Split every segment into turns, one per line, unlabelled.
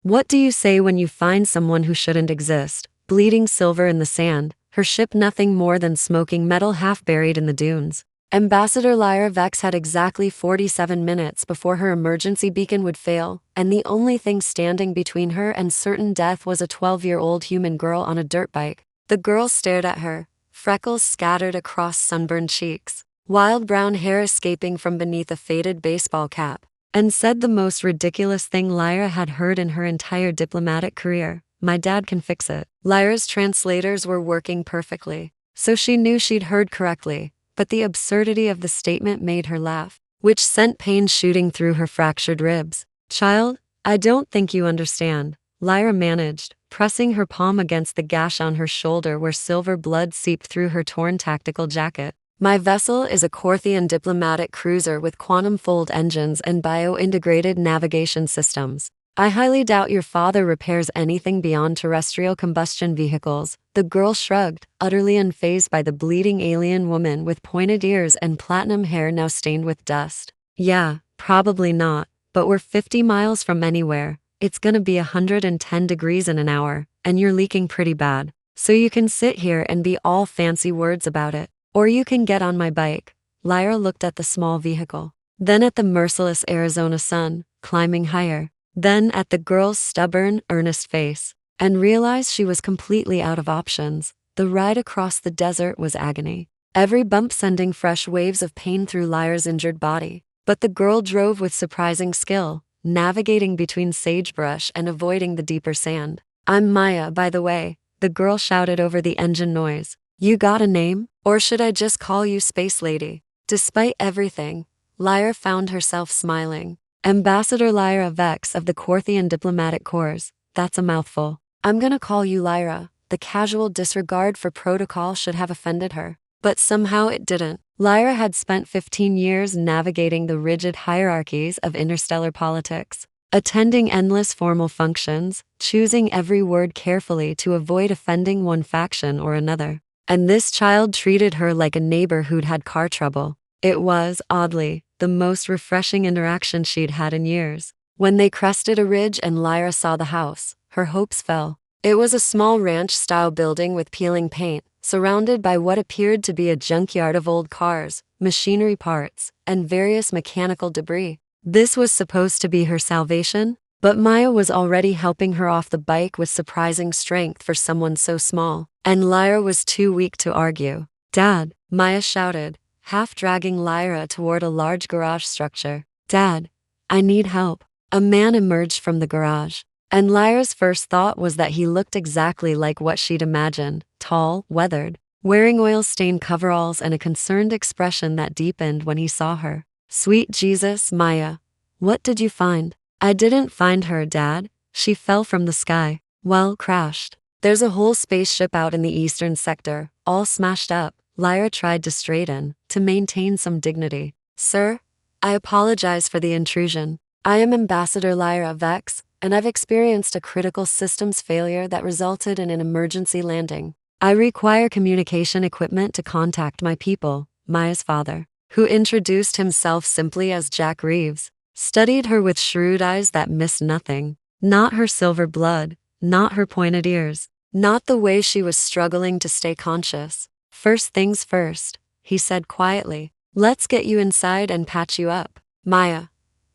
What do you say when you find someone who shouldn't exist, bleeding silver in the sand, her ship nothing more than smoking metal half buried in the dunes? Ambassador Lyra Vex had exactly 47 minutes before her emergency beacon would fail, and the only thing standing between her and certain death was a 12-year-old human girl on a dirt bike. The girl stared at her, freckles scattered across sunburned cheeks, wild brown hair escaping from beneath a faded baseball cap, and said the most ridiculous thing Lyra had heard in her entire diplomatic career: "My dad can fix it." Lyra's translators were working perfectly, so she knew she'd heard correctly, but the absurdity of the statement made her laugh, which sent pain shooting through her fractured ribs. "Child, I don't think you understand," Lyra managed, pressing her palm against the gash on her shoulder where silver blood seeped through her torn tactical jacket. "My vessel is a Corthian diplomatic cruiser with quantum-fold engines and bio-integrated navigation systems. I highly doubt your father repairs anything beyond terrestrial combustion vehicles." The girl shrugged, utterly unfazed by the bleeding alien woman with pointed ears and platinum hair now stained with dust. "Yeah, probably not, but we're 50 miles from anywhere. It's gonna be 110 degrees in an hour, and you're leaking pretty bad. So you can sit here and be all fancy words about it. Or you can get on my bike." Lyra looked at the small vehicle, then at the merciless Arizona sun, climbing higher, then at the girl's stubborn, earnest face, and realized she was completely out of options. The ride across the desert was agony, every bump sending fresh waves of pain through Lyra's injured body. But the girl drove with surprising skill, navigating between sagebrush and avoiding the deeper sand. "I'm Maya, by the way," the girl shouted over the engine noise. "You got a name? Or should I just call you Space Lady?" Despite everything, Lyra found herself smiling. "Ambassador Lyra Vex of the Corthian Diplomatic Corps, that's a mouthful. I'm gonna call you Lyra." The casual disregard for protocol should have offended her, but somehow it didn't. Lyra had spent 15 years navigating the rigid hierarchies of interstellar politics, attending endless formal functions, choosing every word carefully to avoid offending one faction or another. And this child treated her like a neighbor who'd had car trouble. It was, oddly, the most refreshing interaction she'd had in years. When they crested a ridge and Lyra saw the house, her hopes fell. It was a small ranch-style building with peeling paint, surrounded by what appeared to be a junkyard of old cars, machinery parts, and various mechanical debris. This was supposed to be her salvation, but Maya was already helping her off the bike with surprising strength for someone so small, and Lyra was too weak to argue. "Dad," Maya shouted, half dragging Lyra toward a large garage structure. "Dad, I need help." A man emerged from the garage, and Lyra's first thought was that he looked exactly like what she'd imagined: tall, weathered, wearing oil-stained coveralls and a concerned expression that deepened when he saw her. "Sweet Jesus, Maya. What did you find?" "I didn't find her, Dad. She fell from the sky." "Well, crashed. There's a whole spaceship out in the eastern sector, all smashed up." Lyra tried to straighten, to maintain some dignity. "Sir, I apologize for the intrusion. I am Ambassador Lyra Vex, and I've experienced a critical systems failure that resulted in an emergency landing. I require communication equipment to contact my people." Maya's father, who introduced himself simply as Jack Reeves, studied her with shrewd eyes that missed nothing. Not her silver blood, not her pointed ears, not the way she was struggling to stay conscious. "First things first," he said quietly. "Let's get you inside and patch you up. Maya,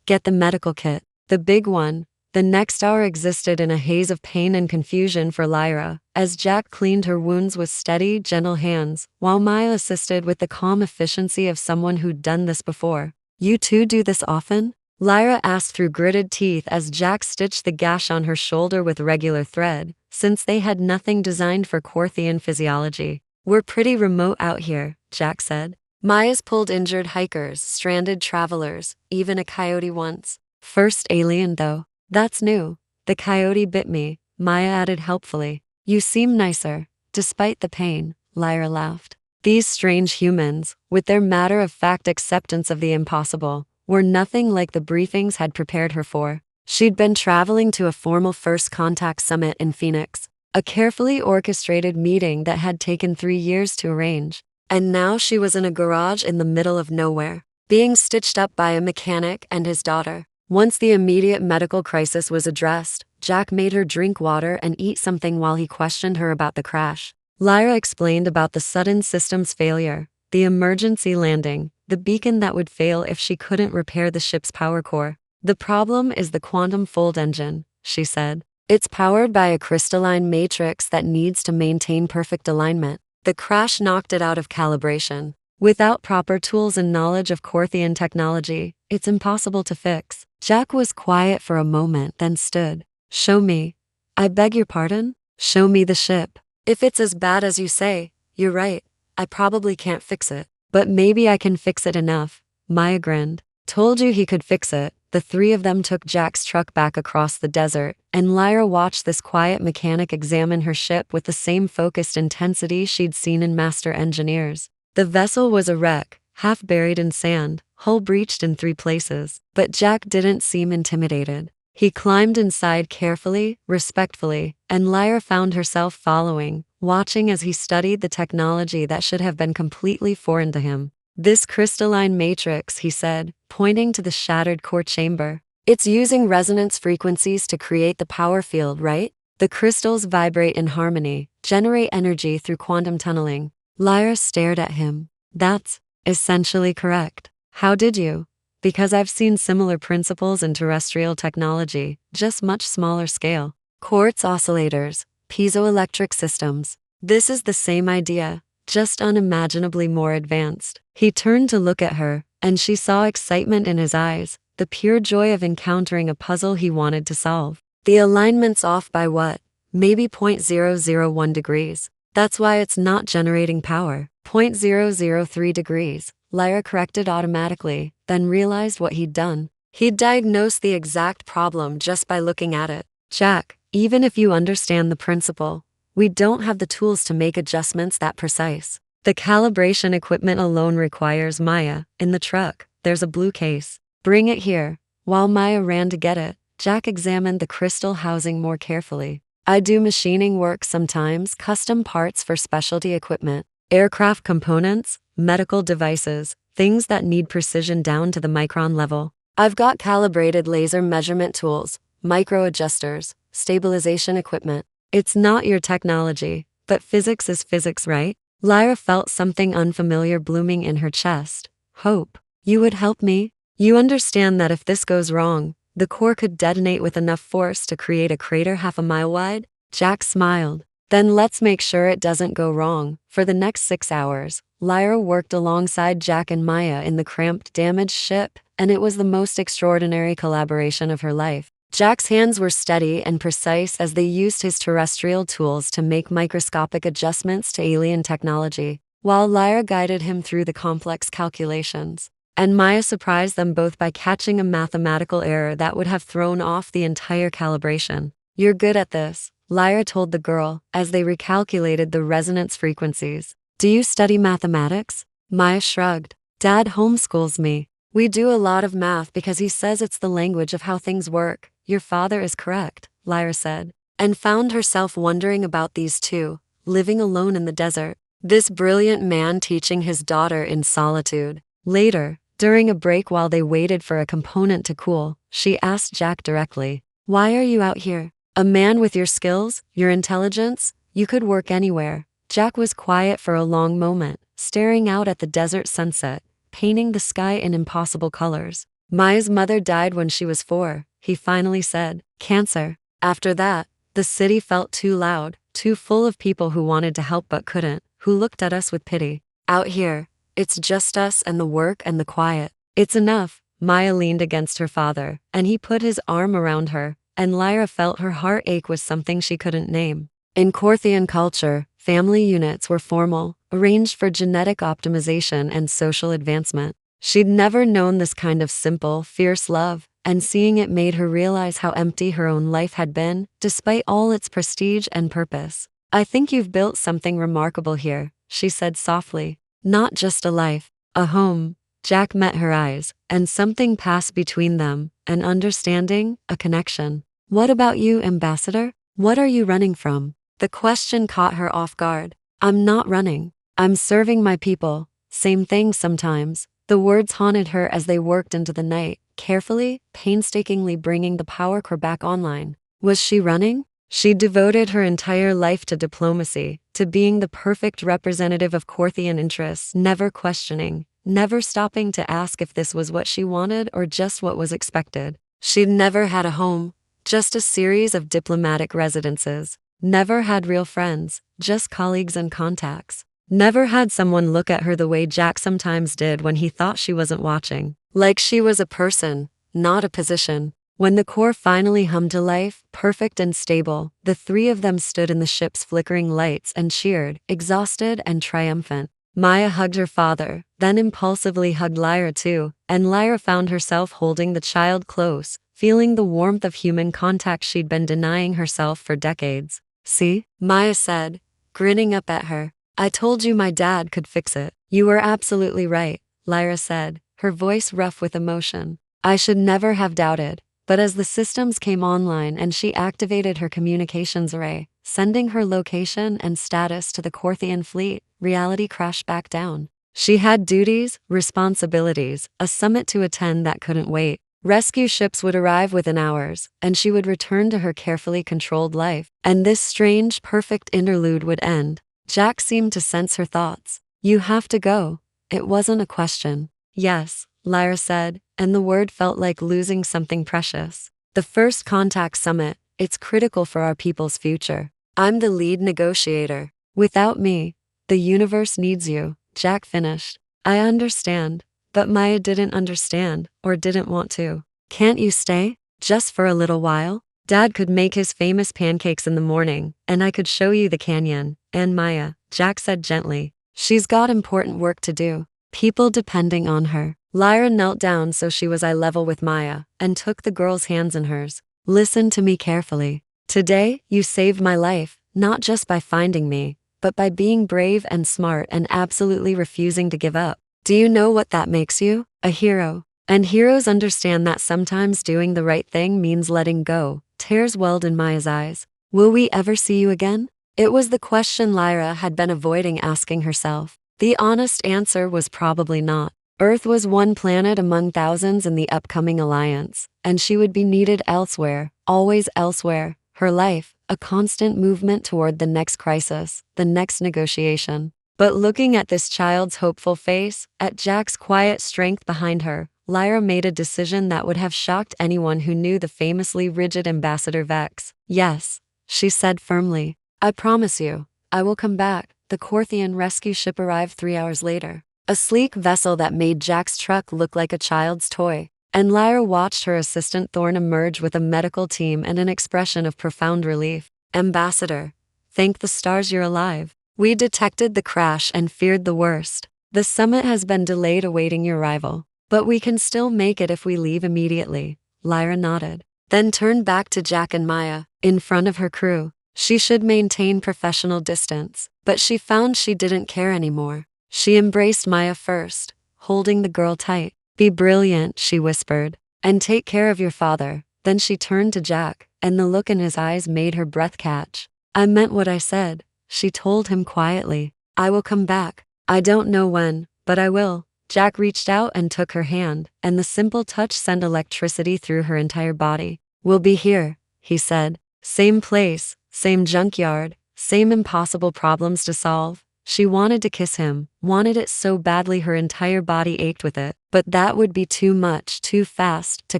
get the medical kit. The big one." The next hour existed in a haze of pain and confusion for Lyra, as Jack cleaned her wounds with steady, gentle hands, while Maya assisted with the calm efficiency of someone who'd done this before. "You two do this often?" Lyra asked through gritted teeth as Jack stitched the gash on her shoulder with regular thread, since they had nothing designed for Corthian physiology. "We're pretty remote out here," Jack said. "Maya's pulled injured hikers, stranded travelers, even a coyote once. First alien though. That's new. The coyote bit me," Maya added helpfully. "You seem nicer, despite the pain," Lyra laughed. These strange humans, with their matter-of-fact acceptance of the impossible, were nothing like the briefings had prepared her for. She'd been traveling to a formal First Contact Summit in Phoenix, a carefully orchestrated meeting that had taken 3 years to arrange. And now she was in a garage in the middle of nowhere, being stitched up by a mechanic and his daughter. Once the immediate medical crisis was addressed, Jack made her drink water and eat something while he questioned her about the crash. Lyra explained about the sudden systems failure, the emergency landing, the beacon that would fail if she couldn't repair the ship's power core. The problem is the quantum fold engine, she said. It's powered by a crystalline matrix that needs to maintain perfect alignment. The crash knocked it out of calibration. Without proper tools and knowledge of Corthian technology, it's impossible to fix. Jack was quiet for a moment, then stood. Show me. I beg your pardon? Show me the ship. If it's as bad as you say, you're right. I probably can't fix it. But maybe I can fix it enough. Maya grinned. Told you he could fix it. The three of them took Jack's truck back across the desert, and Lyra watched this quiet mechanic examine her ship with the same focused intensity she'd seen in master engineers. The vessel was a wreck, half buried in sand, hull breached in 3 places, but Jack didn't seem intimidated. He climbed inside carefully, respectfully, and Lyra found herself following, watching as he studied the technology that should have been completely foreign to him. This crystalline matrix, he said, pointing to the shattered core chamber. It's using resonance frequencies to create the power field, right? The crystals vibrate in harmony, generate energy through quantum tunneling. Lyra stared at him. That's essentially correct. How did you? Because I've seen similar principles in terrestrial technology, just much smaller scale. Quartz oscillators, piezoelectric systems. This is the same idea, just unimaginably more advanced. He turned to look at her, and she saw excitement in his eyes, the pure joy of encountering a puzzle he wanted to solve. The alignment's off by what? Maybe 0.001 degrees. That's why it's not generating power. 0.003 degrees. Lyra corrected automatically, then realized what he'd done. He'd diagnosed the exact problem just by looking at it. Jack, even if you understand the principle, we don't have the tools to make adjustments that precise. The calibration equipment alone requires Maya. In the truck, there's a blue case. Bring it here. While Maya ran to get it, Jack examined the crystal housing more carefully. I do machining work sometimes, custom parts for specialty equipment, aircraft components, medical devices, things that need precision down to the micron level. I've got calibrated laser measurement tools, micro adjusters, stabilization equipment. It's not your technology, but physics is physics, right? Lyra felt something unfamiliar blooming in her chest. Hope. You would help me? You understand that if this goes wrong, the core could detonate with enough force to create a crater half a mile wide? Jack smiled. Then let's make sure it doesn't go wrong. For the next 6 hours, Lyra worked alongside Jack and Maya in the cramped, damaged ship, and it was the most extraordinary collaboration of her life. Jack's hands were steady and precise as they used his terrestrial tools to make microscopic adjustments to alien technology, while Lyra guided him through the complex calculations. And Maya surprised them both by catching a mathematical error that would have thrown off the entire calibration. You're good at this, Lyra told the girl, as they recalculated the resonance frequencies. Do you study mathematics? Maya shrugged. Dad homeschools me. We do a lot of math because he says it's the language of how things work. Your father is correct, Lyra said, and found herself wondering about these two, living alone in the desert. This brilliant man teaching his daughter in solitude. Later, during a break while they waited for a component to cool, she asked Jack directly, why are you out here? A man with your skills, your intelligence, you could work anywhere. Jack was quiet for a long moment, staring out at the desert sunset, painting the sky in impossible colors. Maya's mother died when she was 4, he finally said. Cancer. After that, the city felt too loud, too full of people who wanted to help but couldn't, who looked at us with pity. Out here, it's just us and the work and the quiet. It's enough. Maya leaned against her father, and he put his arm around her, and Lyra felt her heart ache with something she couldn't name. In Corthian culture, family units were formal, arranged for genetic optimization and social advancement. She'd never known this kind of simple, fierce love, and seeing it made her realize how empty her own life had been, despite all its prestige and purpose. I think you've built something remarkable here, she said softly. Not just a life, a home. Jack met her eyes, and something passed between them, an understanding, a connection. What about you, Ambassador? What are you running from? The question caught her off guard. I'm not running. I'm serving my people. Same thing sometimes. The words haunted her as they worked into the night, carefully, painstakingly bringing the power core back online. Was she running? She devoted her entire life to diplomacy, to being the perfect representative of Corthian interests, never questioning, never stopping to ask if this was what she wanted or just what was expected. She'd never had a home, just a series of diplomatic residences. Never had real friends, just colleagues and contacts. Never had someone look at her the way Jack sometimes did when he thought she wasn't watching. Like she was a person, not a position. When the core finally hummed to life, perfect and stable, the three of them stood in the ship's flickering lights and cheered, exhausted and triumphant. Maya hugged her father, then impulsively hugged Lyra too, and Lyra found herself holding the child close, feeling the warmth of human contact she'd been denying herself for decades. "See?" Maya said, grinning up at her. "I told you my dad could fix it." "You were absolutely right," Lyra said, her voice rough with emotion. "I should never have doubted." But as the systems came online and she activated her communications array, sending her location and status to the Corthian fleet, reality crashed back down. She had duties, responsibilities, a summit to attend that couldn't wait. Rescue ships would arrive within hours, and she would return to her carefully controlled life. And this strange, perfect interlude would end. Jack seemed to sense her thoughts. "You have to go." It wasn't a question. "Yes," Lyra said, and the word felt like losing something precious. "The first contact summit, it's critical for our people's future. I'm the lead negotiator. Without me, the universe needs you," Jack finished. "I understand." But Maya didn't understand, or didn't want to. "Can't you stay? Just for a little while? Dad could make his famous pancakes in the morning, and I could show you the canyon." "And Maya," Jack said gently, "she's got important work to do. People depending on her." Lyra knelt down so she was eye level with Maya, and took the girl's hands in hers. "Listen to me carefully. Today, you saved my life, not just by finding me, but by being brave and smart and absolutely refusing to give up. Do you know what that makes you? A hero. And heroes understand that sometimes doing the right thing means letting go." Tears welled in Maya's eyes. "Will we ever see you again?" It was the question Lyra had been avoiding asking herself. The honest answer was probably not. Earth was one planet among thousands in the upcoming alliance, and she would be needed elsewhere, always elsewhere. Her life, a constant movement toward the next crisis, the next negotiation. But looking at this child's hopeful face, at Jack's quiet strength behind her, Lyra made a decision that would have shocked anyone who knew the famously rigid Ambassador Vex. "Yes," she said firmly. "I promise you, I will come back." The Corthian rescue ship arrived 3 hours later. A sleek vessel that made Jack's truck look like a child's toy. And Lyra watched her assistant Thorn emerge with a medical team and an expression of profound relief. "Ambassador, thank the stars you're alive. We detected the crash and feared the worst. The summit has been delayed awaiting your arrival. But we can still make it if we leave immediately." Lyra nodded, then turned back to Jack and Maya, in front of her crew. She should maintain professional distance, but she found she didn't care anymore. She embraced Maya first, holding the girl tight. "Be brilliant," she whispered, "and take care of your father." Then she turned to Jack, and the look in his eyes made her breath catch. "I meant what I said," she told him quietly. "I will come back. I don't know when, but I will." Jack reached out and took her hand, and the simple touch sent electricity through her entire body. "We'll be here," he said. "Same place, same junkyard, same impossible problems to solve." She wanted to kiss him, wanted it so badly her entire body ached with it, but that would be too much, too fast, too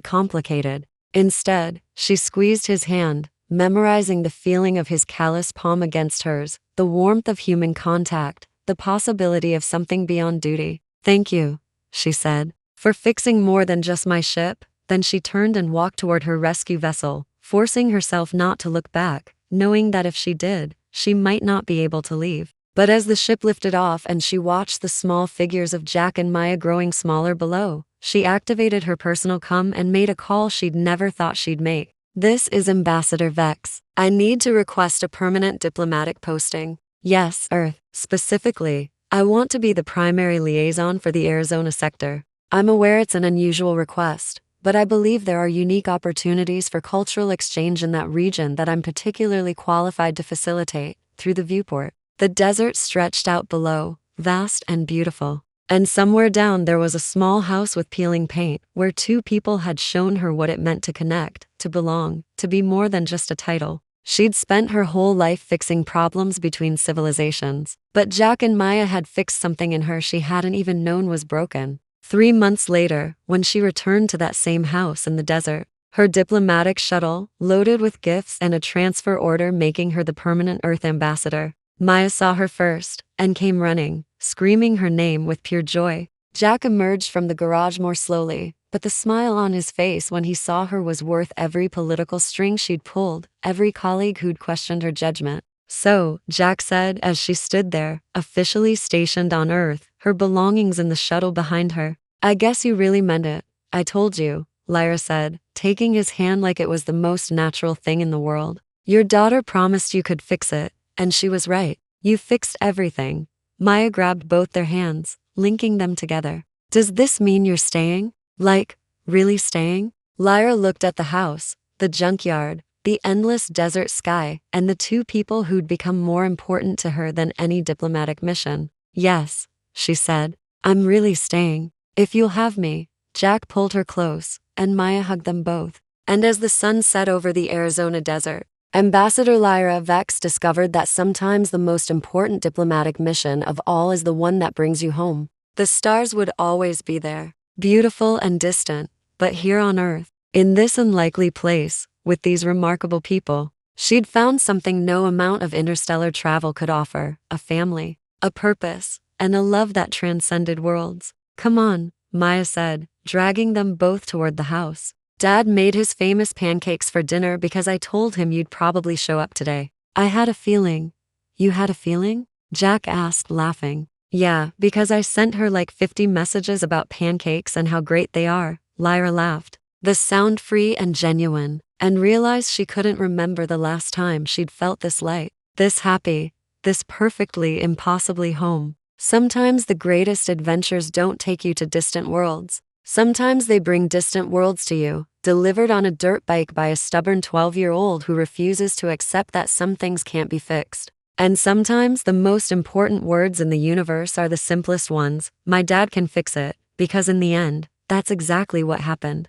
complicated. Instead, she squeezed his hand, memorizing the feeling of his callous palm against hers, the warmth of human contact, the possibility of something beyond duty. "Thank you," she said, "for fixing more than just my ship." Then she turned and walked toward her rescue vessel, forcing herself not to look back, knowing that if she did, she might not be able to leave. But as the ship lifted off and she watched the small figures of Jack and Maya growing smaller below, she activated her personal comm and made a call she'd never thought she'd make. "This is Ambassador Vex. I need to request a permanent diplomatic posting." "Yes, Earth. Specifically, I want to be the primary liaison for the Arizona sector. I'm aware it's an unusual request, but I believe there are unique opportunities for cultural exchange in that region that I'm particularly qualified to facilitate." Through the viewport, the desert stretched out below, vast and beautiful. And somewhere down there was a small house with peeling paint, where two people had shown her what it meant to connect, to belong, to be more than just a title. She'd spent her whole life fixing problems between civilizations, but Jack and Maya had fixed something in her she hadn't even known was broken. 3 months later, when she returned to that same house in the desert, her diplomatic shuttle, loaded with gifts and a transfer order making her the permanent Earth ambassador, Maya saw her first, and came running, screaming her name with pure joy. Jack emerged from the garage more slowly, but the smile on his face when he saw her was worth every political string she'd pulled, every colleague who'd questioned her judgment. "So," Jack said as she stood there, officially stationed on Earth, her belongings in the shuttle behind her. "I guess you really meant it. I told you," Lyra said, taking his hand like it was the most natural thing in the world. "Your daughter promised you could fix it, and she was right. You fixed everything." Maya grabbed both their hands, linking them together. "Does this mean you're staying? Like, really staying?" Lyra looked at the house, the junkyard, the endless desert sky, and the two people who'd become more important to her than any diplomatic mission. "Yes," she said. "I'm really staying. If you'll have me." Jack pulled her close, and Maya hugged them both. And as the sun set over the Arizona desert, Ambassador Lyra Vex discovered that sometimes the most important diplomatic mission of all is the one that brings you home. The stars would always be there, beautiful and distant, but here on Earth, in this unlikely place, with these remarkable people, she'd found something no amount of interstellar travel could offer: a family, a purpose, and a love that transcended worlds. "Come on," Maya said, dragging them both toward the house. "Dad made his famous pancakes for dinner because I told him you'd probably show up today." "I had a feeling." "You had a feeling?" Jack asked, laughing. "Yeah, because I sent her like 50 messages about pancakes and how great they are," Lyra laughed. The sound free and genuine, and realized she couldn't remember the last time she'd felt this light, this happy, this perfectly, impossibly home. Sometimes the greatest adventures don't take you to distant worlds. Sometimes they bring distant worlds to you, delivered on a dirt bike by a stubborn 12-year-old who refuses to accept that some things can't be fixed. And sometimes the most important words in the universe are the simplest ones: "My dad can fix it," because in the end, that's exactly what happened.